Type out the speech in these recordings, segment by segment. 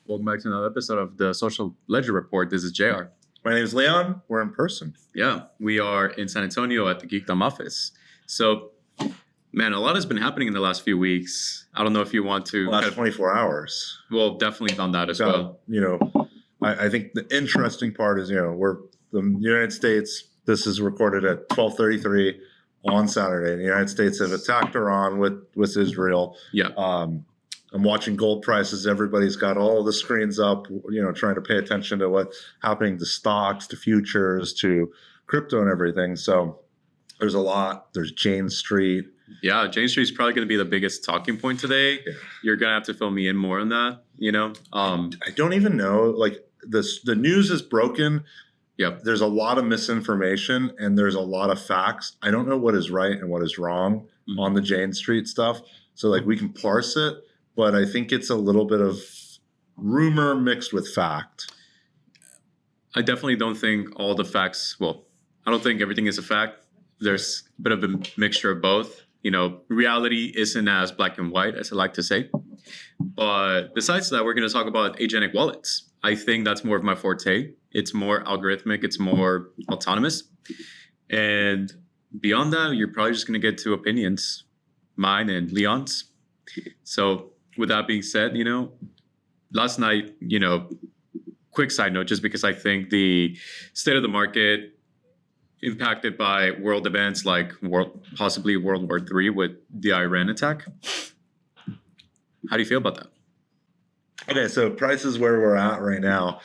Welcome back to another episode of the Social Ledger Report. This is JR. My name is Leon. We're in person. Yeah, we are in San Antonio at the Geekdom office. So, man, a lot has been happening in the last few weeks. I don't know if you want to... Last 24 hours. Well, definitely on that as well. I think the interesting part is, we're the United States. This is recorded at 12:33 on Saturday. The United States have attacked Iran with Israel. Yeah. I'm watching gold prices. Everybody's got all the screens up, trying to pay attention to what's happening to stocks, to futures, to crypto and everything. So there's a lot. There's Jane Street. Yeah, Jane Street is probably going to be the biggest talking point today. Yeah. You're going to have to fill me in more on that, I don't even know. The news is broken. Yep. There's a lot of misinformation and there's a lot of facts. I don't know what is right and what is wrong on the Jane Street stuff. So we can parse it. But I think it's a little bit of rumor mixed with fact. I definitely don't think all the facts, I don't think everything is a fact. There's a bit of a mixture of both. Reality isn't as black and white as I like to say. But besides that, we're going to talk about agentic wallets. I think that's more of my forte. It's more algorithmic. It's more autonomous. And beyond that, you're probably just going to get two opinions, mine and Leon's. So with that being said, last night, quick side note, just because I think the state of the market impacted by world events like possibly World War III with the Iran attack. How do you feel about that? Okay, so prices where we're at right now.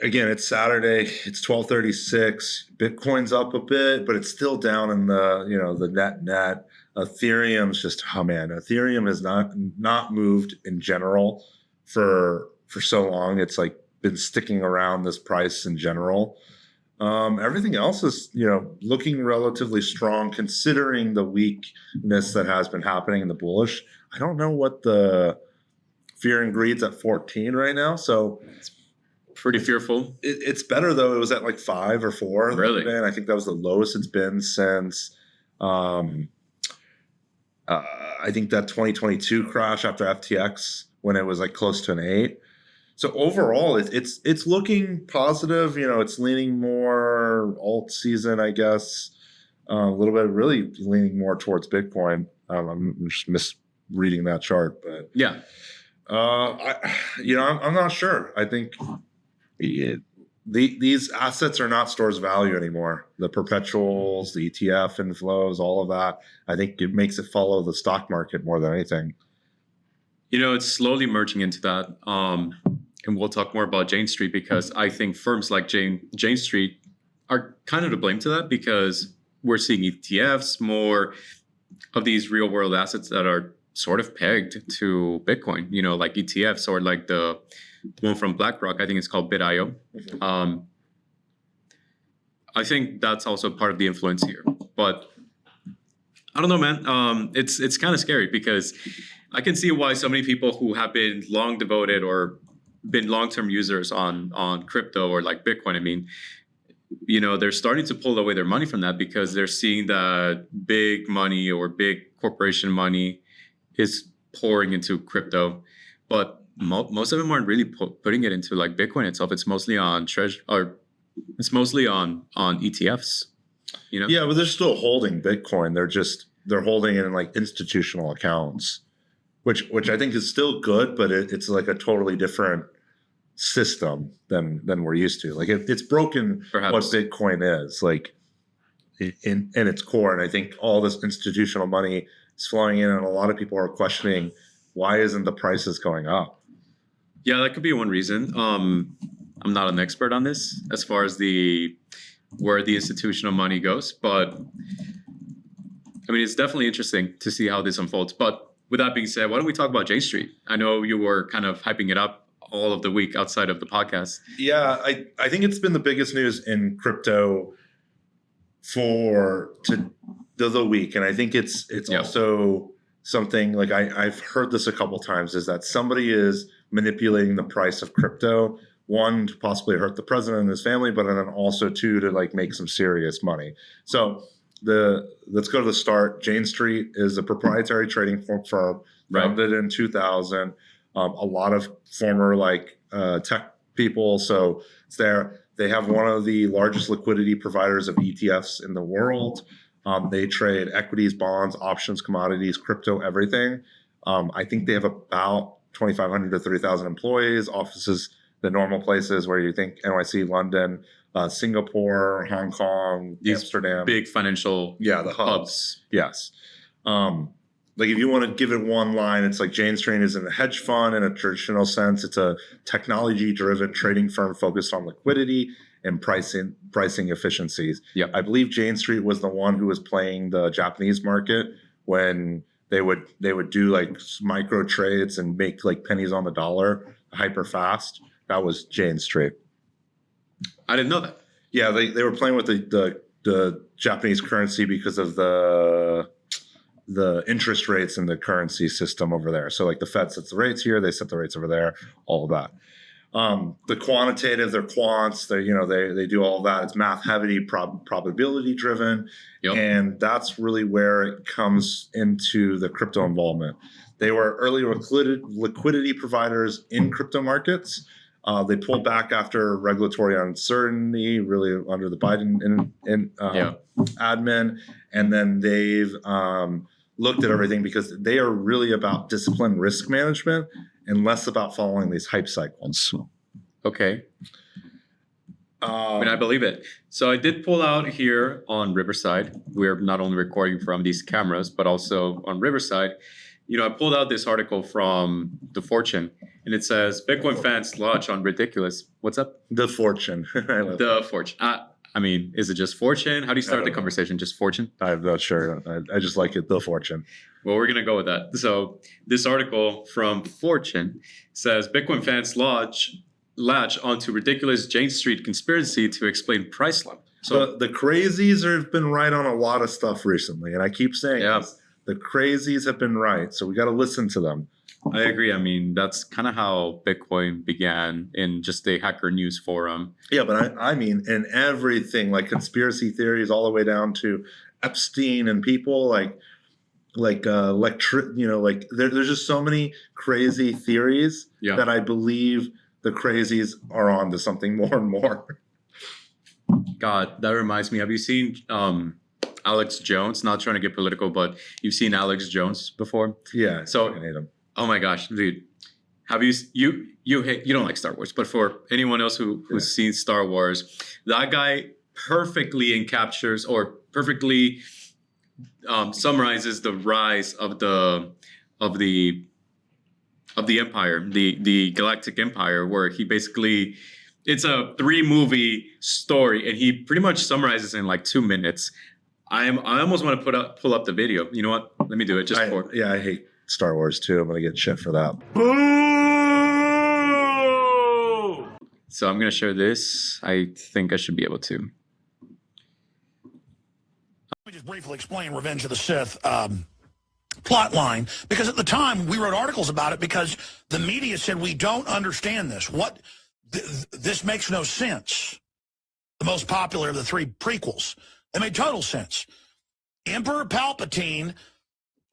Again, it's Saturday. It's 12:36. Bitcoin's up a bit, but it's still down in the net. Ethereum's just, Ethereum has not moved in general for so long. It's been sticking around this price in general. Everything else is, looking relatively strong considering the weakness that has been happening in the bullish. I don't know what the fear and greed's at 14 right now. So it's pretty fearful. It's better though. It was at 5 or 4. Really? And I think that was the lowest it's been since, I think that 2022 crash after FTX when it was close to an 8. So overall, it's looking positive. It's leaning more alt season, I guess. A little bit, really leaning more towards Bitcoin. I'm just misreading that chart, but yeah. I'm not sure. I think these assets are not stores of value anymore. The perpetuals, the ETF inflows, all of that. I think it makes it follow the stock market more than anything. It's slowly merging into that. And we'll talk more about Jane Street because I think firms like Jane Street are kind of to blame to that because we're seeing ETFs, more of these real world assets that are sort of pegged to Bitcoin, like ETFs or like the one from BlackRock. I think it's called BitIO. I think that's also part of the influence here. But I don't know, man. It's kind of scary because I can see why so many people who have been long devoted or been long-term users on crypto or like Bitcoin, they're starting to pull away their money from that because they're seeing that big money or big corporation money is pouring into crypto. But most of them aren't really putting it into Bitcoin itself. It's mostly on it's mostly on ETFs. Yeah, but they're still holding Bitcoin. They're holding it in institutional accounts, which I think is still good, but it's a totally different system than we're used to. It's broken. Perhaps. What Bitcoin is in its core, and I think all this institutional money is flowing in, and a lot of people are questioning why isn't the prices going up. Yeah, that could be one reason. I'm not an expert on this as far as where the institutional money goes, but it's definitely interesting to see how this unfolds. But with that being said, why don't we talk about Jane Street? I know you were kind of hyping it up all of the week outside of the podcast. Yeah, I think it's been the biggest news in crypto for the week. And I think it's also something I've heard this a couple times is that somebody is manipulating the price of crypto, one, to possibly hurt the president and his family, but then also two, to make some serious money. So let's go to the start. Jane Street is a proprietary trading firm founded in 2000. a lot of former tech people. So it's there. They have one of the largest liquidity providers of ETFs in the world. They trade equities, bonds, options, commodities, crypto, everything. I think they have about 2,500 to 30,000 employees, offices, the normal places where you think NYC, London, Singapore, Hong Kong, Amsterdam. Big financial the hubs. Yes. If you want to give it one line, it's like Jane Street isn't a hedge fund in a traditional sense. It's a technology-driven trading firm focused on liquidity and pricing efficiencies. Yep. I believe Jane Street was the one who was playing the Japanese market when they would do micro trades and make pennies on the dollar hyper fast. That was Jane Street. I didn't know that. Yeah, they were playing with the Japanese currency because of the interest rates in the currency system over there. So the Fed sets the rates here, they set the rates over there, all of that. The quantitative, they're quants, they do all of that. It's math heavy, probability driven. Yep. And that's really where it comes into the crypto involvement. They were early liquidity providers in crypto markets. They pulled back after regulatory uncertainty, really under the Biden admin. And then they've looked at everything because they are really about disciplined risk management and less about following these hype cycles. Okay. I believe it. So I did pull out here on Riverside. We're not only recording from these cameras, but also on Riverside. I pulled out this article from The Fortune, and it says, Bitcoin fans launch on ridiculous. What's up? The Fortune. The Fortune. Is it just Fortune? How do you start the conversation? Just Fortune? I'm not sure. I just like it. The Fortune. Well, we're going to go with that. So this article from Fortune says, Bitcoin fans latch onto ridiculous Jane Street conspiracy to explain price slump. So the crazies have been right on a lot of stuff recently. And I keep saying this. The crazies have been right. So we got to listen to them. I agree. I mean, that's kind of how Bitcoin began in just a Hacker News forum. Yeah, but I mean, in everything, conspiracy theories all the way down to Epstein and people there's just so many crazy theories that I believe the crazies are on to something more and more. God, that reminds me. Have you seen Alex Jones? Not trying to get political, but you've seen Alex Jones before? Yeah. So I hate him. Oh my gosh, dude! Have you don't like Star Wars, but for anyone else who's seen Star Wars, that guy perfectly encaptures or perfectly summarizes the rise of the empire, the Galactic Empire, where he basically it's a 3-movie story, and he pretty much summarizes in 2 minutes. I almost want to pull up the video. You know what? Let me do it I hate Star Wars too. I'm gonna get shit for that. Boo! So I'm gonna share this. I think I should be able to. Let me just briefly explain Revenge of the Sith plot line, because at the time we wrote articles about it because the media said we don't understand this. This makes no sense. The most popular of the 3 prequels. It made total sense. Emperor Palpatine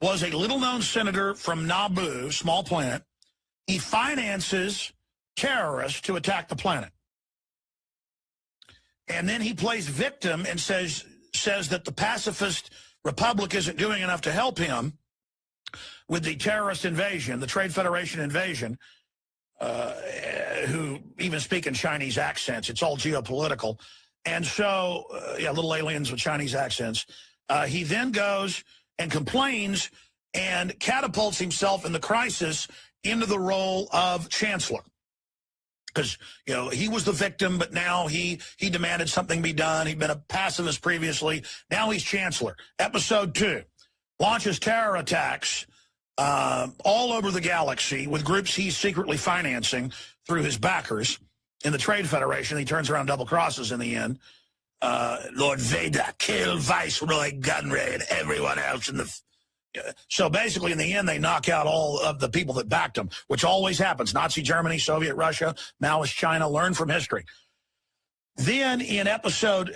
was a little-known senator from Naboo, small planet. He finances terrorists to attack the planet. And then he plays victim and says that the pacifist republic isn't doing enough to help him with the terrorist invasion, the Trade Federation invasion, who even speak in Chinese accents. It's all geopolitical. And so, little aliens with Chinese accents. He then goes and complains and catapults himself in the crisis into the role of chancellor. Because, he was the victim, but now he demanded something be done. He'd been a pacifist previously. Now he's chancellor. Episode 2, launches terror attacks all over the galaxy with groups he's secretly financing through his backers in the Trade Federation. He turns around, double crosses in the end. Lord Vader, kill Viceroy Gunray and everyone else in the... So basically, in the end, they knock out all of the people that backed him, which always happens. Nazi Germany, Soviet Russia, now it's China. Learn from history. Then in episode...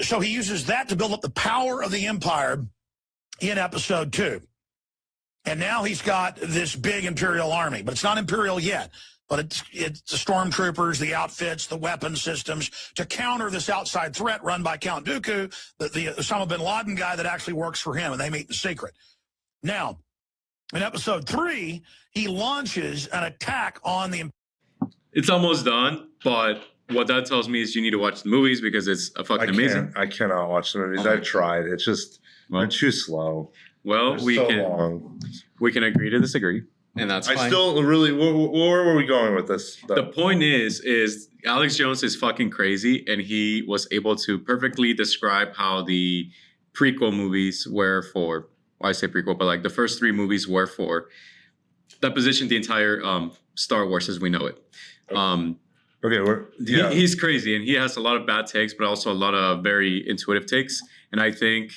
so he uses that to build up the power of the empire in episode 2. And now he's got this big Imperial army, but it's not Imperial yet. But it's the stormtroopers, the outfits, the weapon systems to counter this outside threat run by Count Dooku, the Osama bin Laden guy that actually works for him, and they meet in secret. Now, in episode 3, he launches an attack on the... It's almost done, but what that tells me is you need to watch the movies because it's amazing. I cannot watch the movies. I've tried. It's just they're too slow. Well, long. We can agree to disagree. And that's fine. I still really, where were we going with this? The point is Alex Jones is fucking crazy, and he was able to perfectly describe how the prequel movies were for, well, I say prequel, but like the first 3 movies were for, that positioned the entire Star Wars as we know it. He's crazy, and he has a lot of bad takes, but also a lot of very intuitive takes. And I think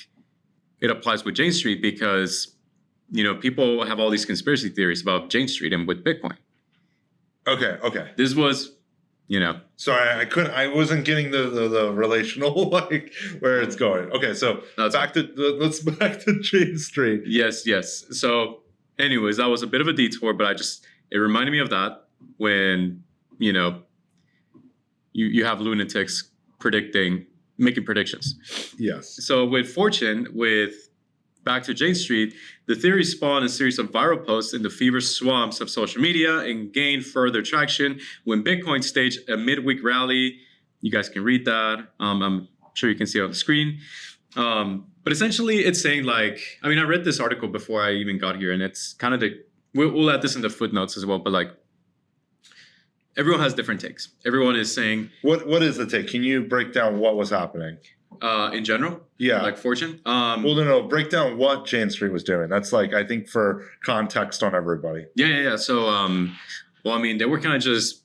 it applies with Jane Street because... people have all these conspiracy theories about Jane Street and with Bitcoin. Okay. This was, Sorry, I wasn't getting the relational, like, where it's going. Okay, so let's back to Jane Street. Yes. So anyways, that was a bit of a detour, but it reminded me of that when, you have lunatics making predictions. Yes. So with back to Jane Street, the theory spawned a series of viral posts in the fever swamps of social media and gained further traction when Bitcoin staged a midweek rally. You guys can read that. I'm sure you can see it on the screen. But essentially, it's saying I read this article before I even got here, and it's kind of we'll add this in the footnotes as well, but everyone has different takes. Everyone is saying... What is the take? Can you break down what was happening? In general? Yeah. Like Fortune? No. Break down what Jane Street was doing. That's I think for context on everybody. Yeah. So, they were kind of just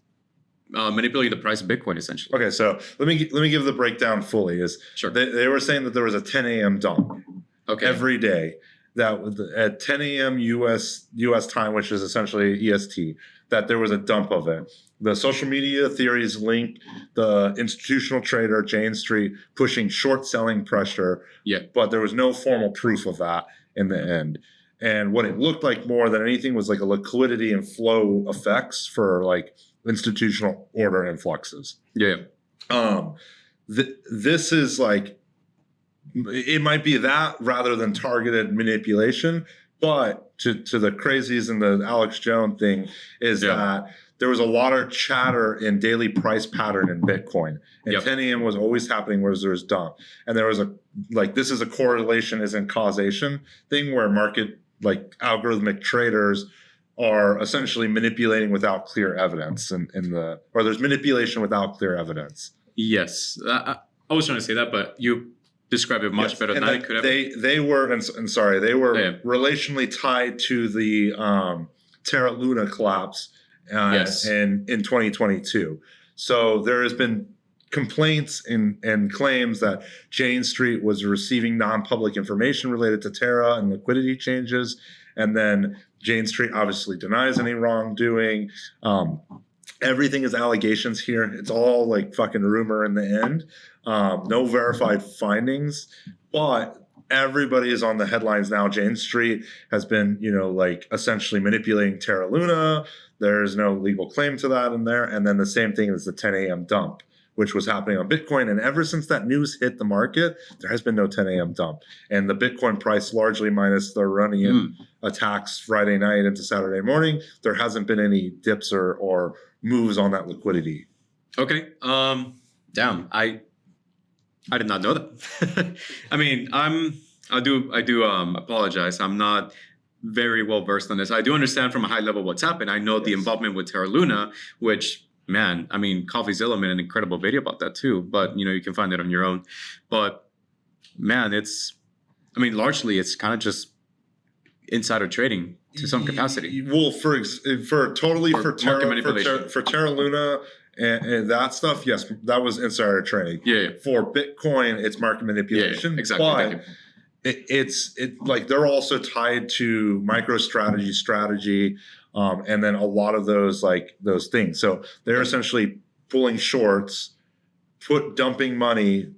manipulating the price of Bitcoin, essentially. Okay, so let me give the breakdown fully. Sure. They were saying that there was a 10 a.m. dump every day. That at 10 a.m. U.S. time, which is essentially EST, that there was a dump of it. The social media theories link the institutional trader Jane Street pushing short selling pressure. Yeah. But there was no formal proof of that in the end. And what it looked like more than anything was a liquidity and flow effects for institutional order influxes. Yeah. This is it might be that rather than targeted manipulation, but to the crazies and the Alex Jones thing is that there was a lot of chatter in daily price pattern in Bitcoin. And 10 a.m. was always happening where there was dump. And there was this is a correlation isn't causation thing where market, algorithmic traders are essentially manipulating without clear evidence or there's manipulation without clear evidence. Yes. I was trying to say that, but you describe it much better than I could have. They were relationally tied to the Terra Luna collapse in 2022. So there has been complaints and claims that Jane Street was receiving non-public information related to Terra and liquidity changes. And then Jane Street obviously denies any wrongdoing. Everything is allegations here. It's all fucking rumor in the end. No verified findings, but everybody is on the headlines now. Jane Street has been, essentially manipulating Terra Luna. There's no legal claim to that in there. And then the same thing is the 10 a.m. dump, which was happening on Bitcoin. And ever since that news hit the market, there has been no 10 a.m. dump. And the Bitcoin price, largely minus the Iranian attacks Friday night into Saturday morning, there hasn't been any dips or moves on that liquidity. Okay. Damn. I did not know that. I do apologize. I'm not very well versed on this. I do understand from a high level what's happened. I know the involvement with Terra Luna, which, man, CoffeeZilla made an incredible video about that too. But you can find it on your own. But man, largely it's kind of just insider trading to some capacity. Well, for Terra Luna and that stuff, yes, that was insider trading. Yeah. For Bitcoin, it's market manipulation. Yeah, exactly. But it's they're also tied to MicroStrategy, strategy, and then a lot of those things. So they're essentially pulling shorts, dumping money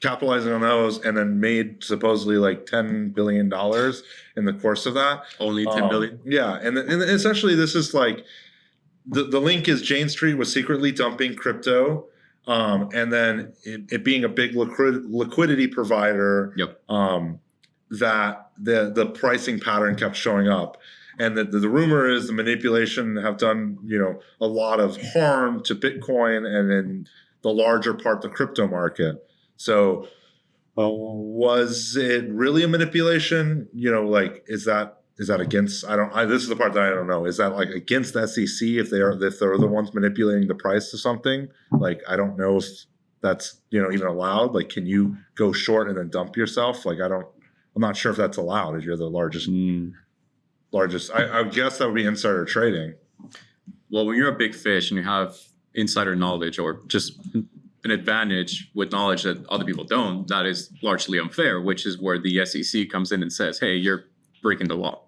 capitalizing on those, and then made supposedly like $10 billion in the course of that. Only 10 billion. Yeah, and essentially this is like the link is Jane Street was secretly dumping crypto, and then it being a big liquidity provider. Yep. That the pricing pattern kept showing up. And the rumor is the manipulation have done, a lot of harm to Bitcoin and in the larger part, the crypto market. So was it really a manipulation? Is that against, this is the part that I don't know. Is that like against the SEC if they're the ones manipulating the price to something? Like, I don't know if that's, even allowed. Like, can you go short and then dump yourself? Like, I'm not sure if that's allowed if you're the largest. I guess that would be insider trading. Well, when you're a big fish and you have insider knowledge or just an advantage with knowledge that other people don't, that is largely unfair, which is where the SEC comes in and says, hey, you're breaking the law.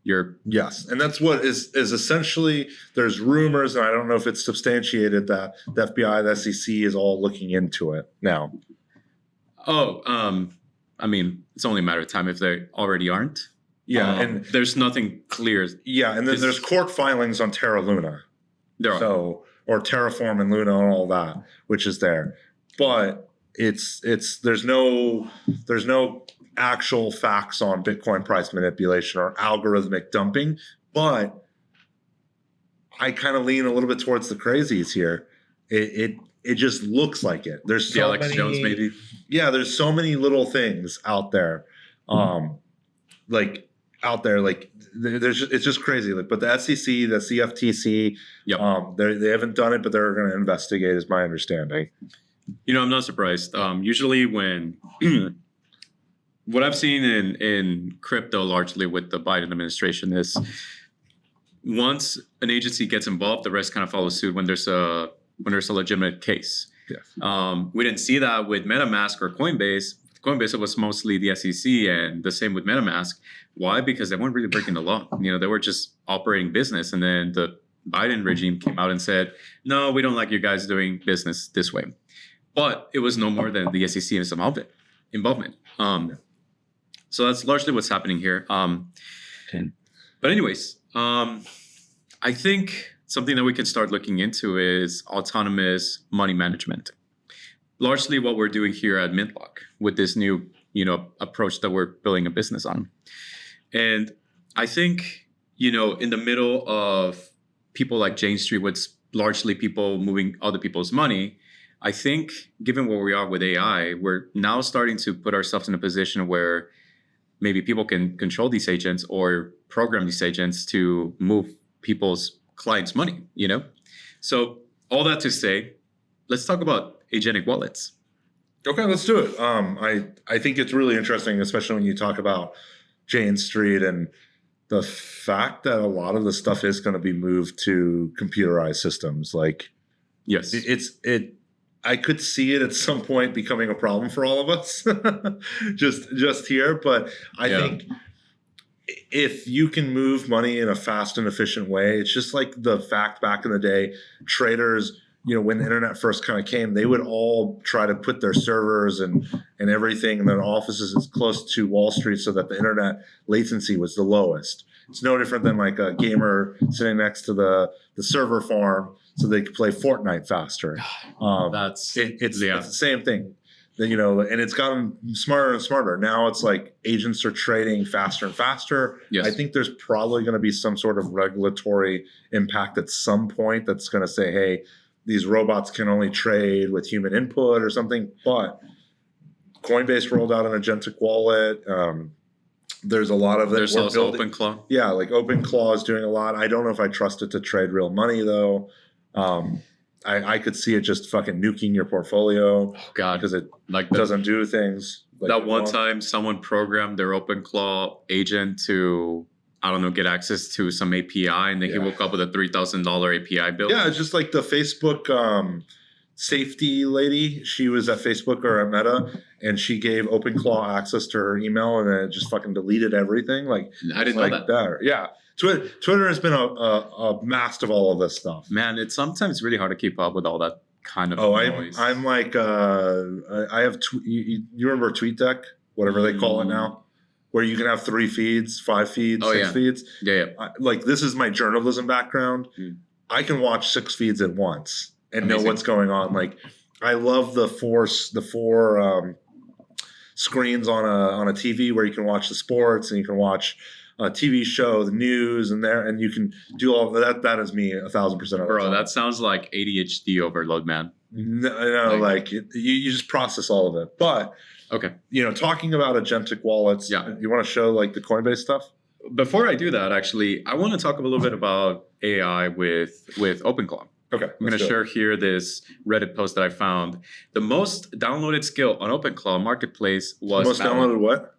Yes. And that's what is essentially, there's rumors, and I don't know if it's substantiated, that the FBI, the SEC is all looking into it now. I mean, it's only a matter of time if they already aren't. Yeah, and there's nothing clear. Yeah, and then there's court filings on Terra Luna. There are. Or Terraform and Luna and all that, which is there. But there's no actual facts on Bitcoin price manipulation or algorithmic dumping. But I kind of lean a little bit towards the crazies here. It just looks like it. There's so Alex many, Jones maybe. Yeah, there's so many little things out there. It's just crazy. But the SEC, the CFTC, yep. They haven't done it, but they're going to investigate, is my understanding. I'm not surprised. Usually when what I've seen in crypto largely with the Biden administration is once an agency gets involved, the rest kind of follow suit when there's a legitimate case. Yes. We didn't see that with MetaMask or Coinbase. Coinbase, it was mostly the SEC, and the same with MetaMask. Why? Because they weren't really breaking the law. They were just operating business. And then the Biden regime came out and said, no, we don't like you guys doing business this way. But it was no more than the SEC and some involvement. So that's largely what's happening here. But anyways, I think something that we can start looking into is autonomous money management. Largely what we're doing here at MintLocke with this new, approach that we're building a business on. And I think, in the middle of people like Jane Street, with largely people moving other people's money, I think given where we are with AI, we're now starting to put ourselves in a position where maybe people can control these agents or program these agents to move people's clients' money, So all that to say, let's talk about Agentic Wallets. Okay, let's do it. I think it's really interesting, especially when you talk about Jane Street and the fact that a lot of the stuff is going to be moved to computerized systems. Like, yes, I could see it at some point becoming a problem for all of us, just here. But I think if you can move money in a fast and efficient way, it's just like the fact back in the day, traders, when the internet first kind of came, they would all try to put their servers and everything in their offices as close to Wall Street so that the internet latency was the lowest. It's no different than like a gamer sitting next to the server farm so they could play Fortnite faster. It's the same thing. And it's gotten smarter and smarter. Now it's like agents are trading faster and faster. Yes. I think there's probably going to be some sort of regulatory impact at some point that's going to say, hey, these robots can only trade with human input or something. But Coinbase rolled out an agentic wallet. There's a lot of that. There's also OpenClaw. Yeah, like OpenClaw is doing a lot. I don't know if I trust it to trade real money, though. I could see it just fucking nuking your portfolio. Oh, God. Because it doesn't do things. Like that one time someone programmed their OpenClaw agent to, I don't know, get access to some API, and then he woke up with a $3,000 API bill. Yeah, it's just like the Facebook safety lady. She was at Facebook or at Meta, and she gave OpenClaw access to her email, and then it just fucking deleted everything. Like, I didn't know that. Yeah. Twitter has been a master of all of this stuff. Man, it's sometimes really hard to keep up with all that kind of Oh, noise. I'm like I have you remember TweetDeck, whatever they call it now, where you can have 3 feeds, 5 feeds, 6 feeds. Yeah. Like this is my journalism background. I can watch 6 feeds at once and know what's going on. Like I love the four screens on a TV where you can watch the sports and you can watch a TV show, the news, and you can do all that. That is me 1,000%. Bro, that sounds like ADHD overload, man. No, like you just process all of it. But okay, talking about agentic wallets, you want to show like the Coinbase stuff? Before I do that, actually, I want to talk a little bit about AI with OpenClaw. Okay, I'm going to share here this Reddit post that I found. The most downloaded skill on OpenClaw Marketplace was most downloaded what?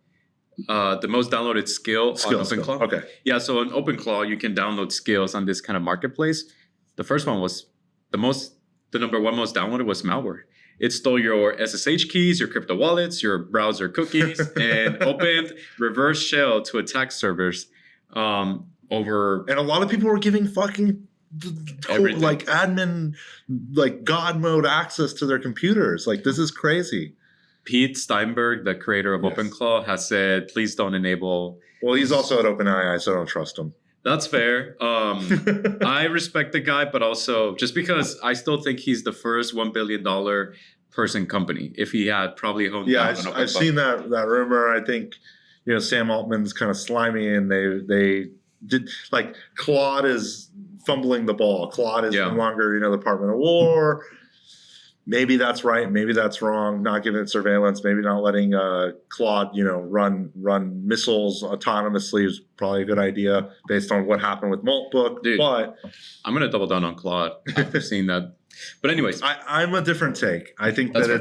The most downloaded skill on OpenClaw. Okay. Yeah, so on OpenClaw, you can download skills on this kind of marketplace. The first one was the number one most downloaded was malware. It stole your SSH keys, your crypto wallets, your browser cookies, and opened reverse shell to attack servers over. And a lot of people were giving fucking everything. Like admin, like God mode access to their computers. Like this is crazy. Pete Steinberg, the creator of OpenClaw, has said, please don't enable. Well, he's also at OpenAI, so I don't trust him. That's fair. I respect the guy, but also just because I still think he's the first $1 billion person company. If he had probably honed down on I've seen that rumor. I think, Sam Altman's kind of slimy and they did like Claude is fumbling the ball. Claude is no longer, the Department of War. Maybe that's right. Maybe that's wrong. Not giving it surveillance. Maybe not letting Claude, run missiles autonomously is probably a good idea based on what happened with Maltbook. Dude, but I'm gonna double down on Claude after seeing that. But anyways, I'm a different take. I think that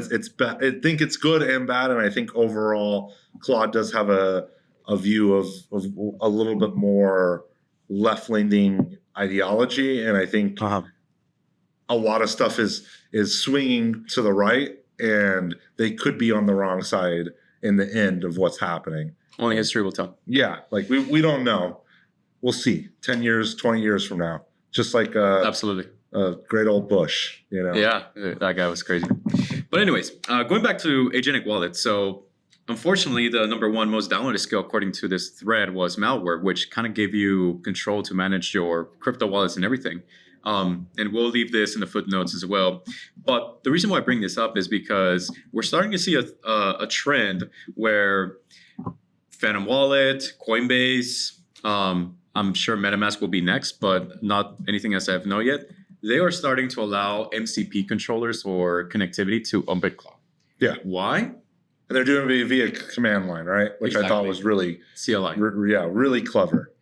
I think it's good and bad, and I think overall Claude does have a view of a little bit more left-leaning ideology, and I think. A lot of stuff is swinging to the right, and they could be on the wrong side in the end of what's happening. Only history will tell. Yeah, like we don't know. We'll see. 10 years, 20 years from now. Just like absolutely a great old Bush, Yeah, that guy was crazy. But anyways, going back to Agentic Wallets. So unfortunately, the number one most downloaded skill according to this thread was malware, which kind of gave you control to manage your crypto wallets and everything. And we'll leave this in the footnotes as well. But the reason why I bring this up is because we're starting to see a trend where Phantom Wallet, Coinbase, I'm sure MetaMask will be next, but not anything as I have known yet. They are starting to allow MCP controllers or connectivity to OpenClaw. Yeah. Why? And they're doing it via command line, right? Which I thought was really CLI. Really clever.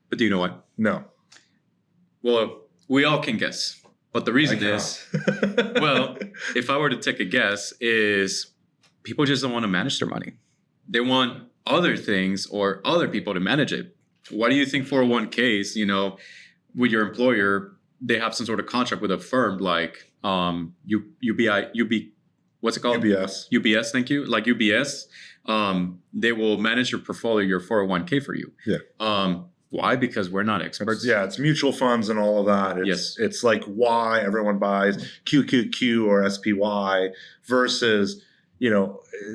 But do you know why? No. Well, we all can guess. But the reason is, well, if I were to take a guess, is people just don't want to manage their money. They want other things or other people to manage it. Why do you think 401ks, with your employer, they have some sort of contract with a firm like what's it called? UBS. UBS, thank you. Like UBS, they will manage your portfolio, your 401k for you. Yeah. Why? Because we're not experts. It's mutual funds and all of that. It's like why everyone buys QQQ or SPY versus,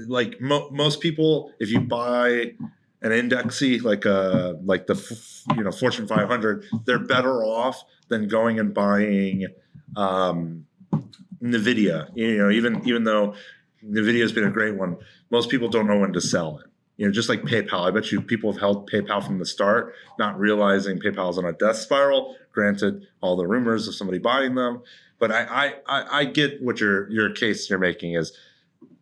like most people, if you buy an indexy like the Fortune 500, they're better off than going and buying NVIDIA. Even though NVIDIA has been a great one, most people don't know when to sell it. Just like PayPal. I bet you people have held PayPal from the start, not realizing PayPal's on a death spiral. Granted, all the rumors of somebody buying them. But I get what your case you're making is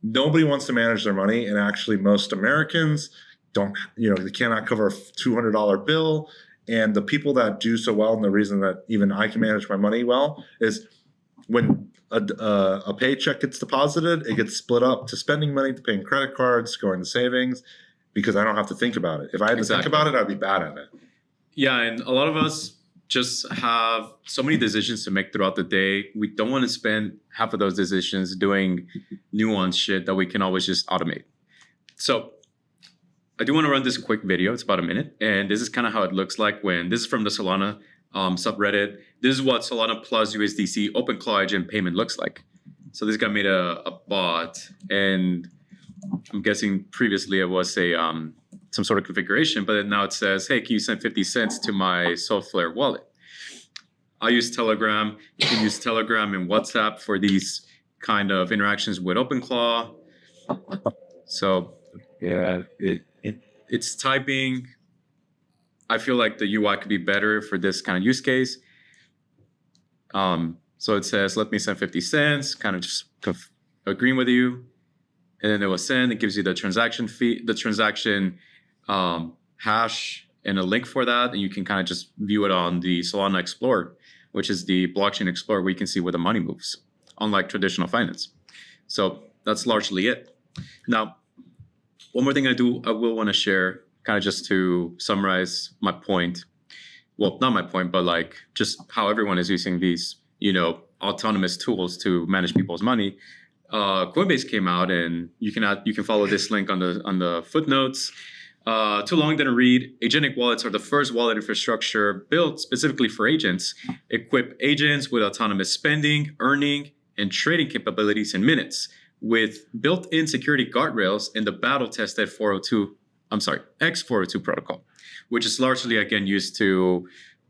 nobody wants to manage their money. And actually most Americans don't, they cannot cover a $200 bill. And the people that do so well, and the reason that even I can manage my money well is when a paycheck gets deposited, it gets split up to spending money, to paying credit cards, going to savings, because I don't have to think about it. If I had to think about it, I'd be bad at it. Yeah, and a lot of us just have so many decisions to make throughout the day. We don't want to spend half of those decisions doing nuanced shit that we can always just automate. So I do want to run this quick video. It's about a minute. And this is kind of how it looks like this is from the Solana subreddit. This is what Solana plus USDC OpenClaw agent payment looks like. So this guy made a bot, and I'm guessing previously it was a some sort of configuration, but now it says, hey, can you send 50 cents to my Soulflare wallet? I use Telegram. You can use Telegram and WhatsApp for these kind of interactions with OpenClaw. So Yeah, it's typing. I feel like the UI could be better for this kind of use case. So it says, let me send 50 cents, kind of just agreeing with you. And then it will send, it gives you the transaction fee, the transaction hash and a link for that. And you can kind of just view it on the Solana Explorer, which is the blockchain explorer where you can see where the money moves, unlike traditional finance. So that's largely it. Now, one more thing I will want to share, kind of just to summarize my point. Well, not my point, but like just how everyone is using these, autonomous tools to manage people's money. Coinbase came out, and you can follow this link on the footnotes. Too long didn't read. Agentic wallets are the first wallet infrastructure built specifically for agents. Equip agents with autonomous spending, earning, and trading capabilities in minutes, with built-in security guardrails in the battle-tested X402 protocol, which is largely again used to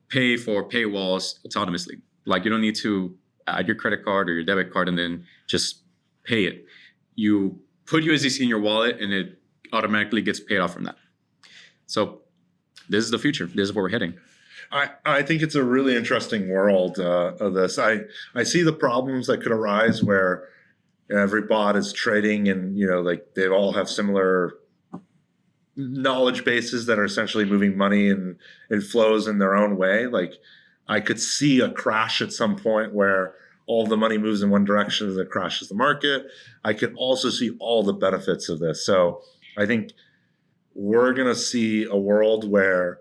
pay for paywalls autonomously. Like, you don't need to add your credit card or your debit card and then just pay it. You put USDC in your wallet and it automatically gets paid off from that. So this is the future. This is where we're heading. I think it's a really interesting world of this. I see the problems that could arise where every bot is trading, and like they all have similar knowledge bases that are essentially moving money and flows in their own way. Like, I could see a crash at some point where all the money moves in one direction and it crashes the market. I could also see all the benefits of this. So I think we're going to see a world where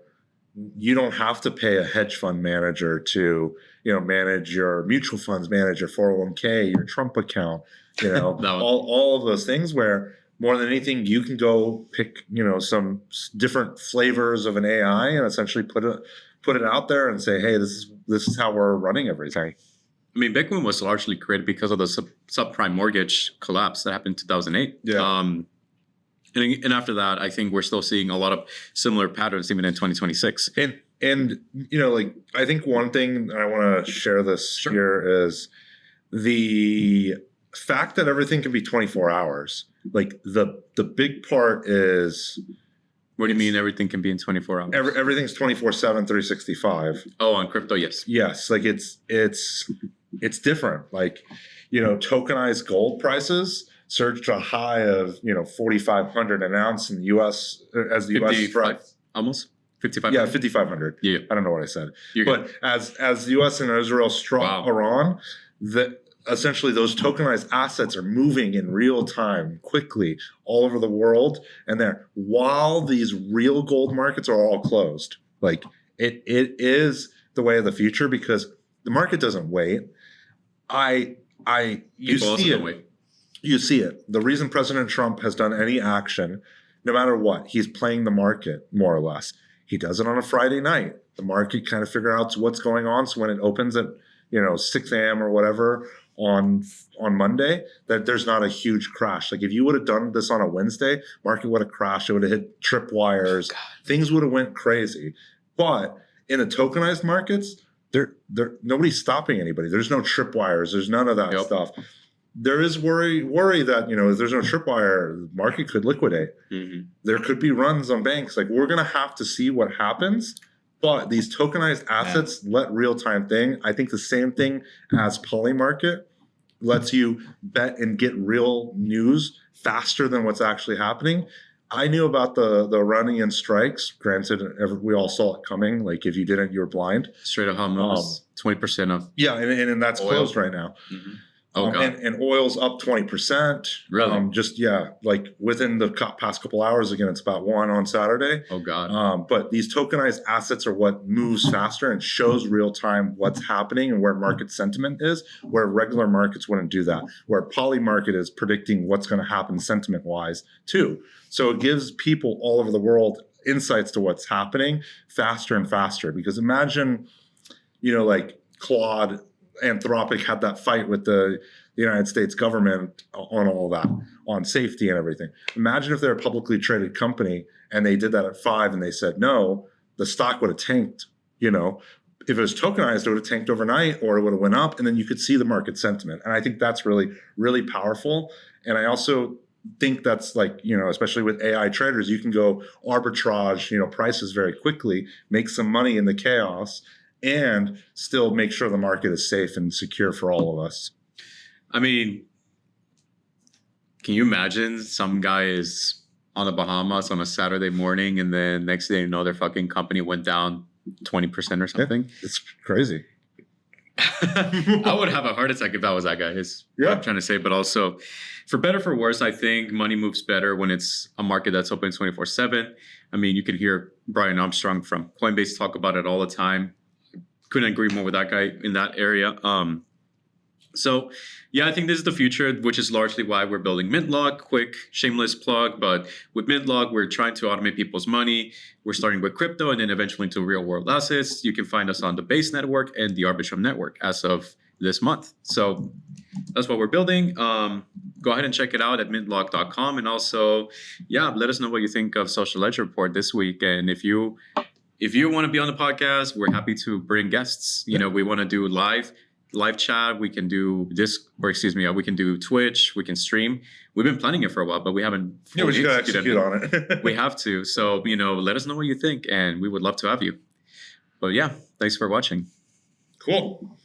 you don't have to pay a hedge fund manager to, manage your mutual funds, manage your 401k, your Trump account, all of those things, where more than anything, you can go pick, some different flavors of an AI and essentially put it out there and say, hey, this is how we're running everything. I mean, Bitcoin was largely created because of the subprime mortgage collapse that happened in 2008. Yeah. And after that, I think we're still seeing a lot of similar patterns even in 2026. And like, I think one thing I want to share this here is the fact that everything can be 24 hours. Like, the big part is... What do you mean everything can be in 24 hours? Everything's 24/7, 365. Oh, on crypto, yes. Yes, like it's different. Like, tokenized gold prices surged to a high of 4,500 an ounce in the U.S. as the U.S. Almost 5,500. Yeah, 5,500. Yeah, I don't know what I said. You're but good. as the U.S. and Israel struck Iran, essentially those tokenized assets are moving in real time, quickly, all over the world, and there, while these real gold markets are all closed. Like, it is the way of the future, because the market doesn't wait. You see it. Wait. You see it. The reason President Trump has done any action, no matter what, he's playing the market more or less. He does it on a Friday night. The market kind of figure out what's going on. So when it opens at 6 a.m. or whatever on Monday, that there's not a huge crash. Like, if you would have done this on a Wednesday, market would have crashed. It would have hit tripwires. Things would have went crazy. But in the tokenized markets, nobody's stopping anybody. There's no tripwires. There's none of that stuff. There is worry that, if there's no tripwire, the market could liquidate. Mm-hmm. There could be runs on banks. Like, we're going to have to see what happens. But these tokenized assets let real-time thing. I think the same thing as Polymarket lets you bet and get real news faster than what's actually happening. I knew about the Iranian strikes. Granted, we all saw it coming. Like, if you didn't, you were blind. Straight up Hamas, 20% of and that's oil. Closed right now. Mm-hmm. Oh, God. And oil's up 20%. Really? Like within the past couple hours. Again, it's about 1 on Saturday. Oh, God. But these tokenized assets are what moves faster and shows real time what's happening and where market sentiment is, where regular markets wouldn't do that, where Polymarket is predicting what's going to happen sentiment wise too. So it gives people all over the world insights to what's happening faster and faster. Because imagine like Claude, Anthropic had that fight with the United States government on all that, on safety and everything. Imagine if they're a publicly traded company and they did that at 5 and they said no, the stock would have tanked. If it was tokenized, it would have tanked overnight, or it would have went up, and then you could see the market sentiment. And I think that's really, really powerful. And I also think that's like, especially with AI traders, you can go arbitrage, prices very quickly, make some money in the chaos, and still make sure the market is safe and secure for all of us. I mean, can you imagine some guy is on the Bahamas on a Saturday morning, and then next day, their fucking company went down 20% or something? Yeah, it's crazy. I would have a heart attack if I was that guy. Is what I'm trying to say. But also, for better for worse, I think money moves better when it's a market that's open 24/7. I mean, you can hear Brian Armstrong from Coinbase talk about it all the time. Couldn't agree more with that guy in that area. So, yeah, I think this is the future, which is largely why we're building MintLocke. Quick, shameless plug, but with MintLocke, we're trying to automate people's money. We're starting with crypto and then eventually into real-world assets. You can find us on the Base network and the Arbitrum network as of this month. So that's what we're building. Go ahead and check it out at mintlocke.com. And also, let us know what you think of Social Ledger Report this week. And if you want to be on the podcast, we're happy to bring guests. We want to do live chat. We can do we can do Twitch. We can stream. We've been planning it for a while, but we haven't. Yeah, we just got to execute on it. We have to. So, let us know what you think, and we would love to have you. But yeah, thanks for watching. Cool.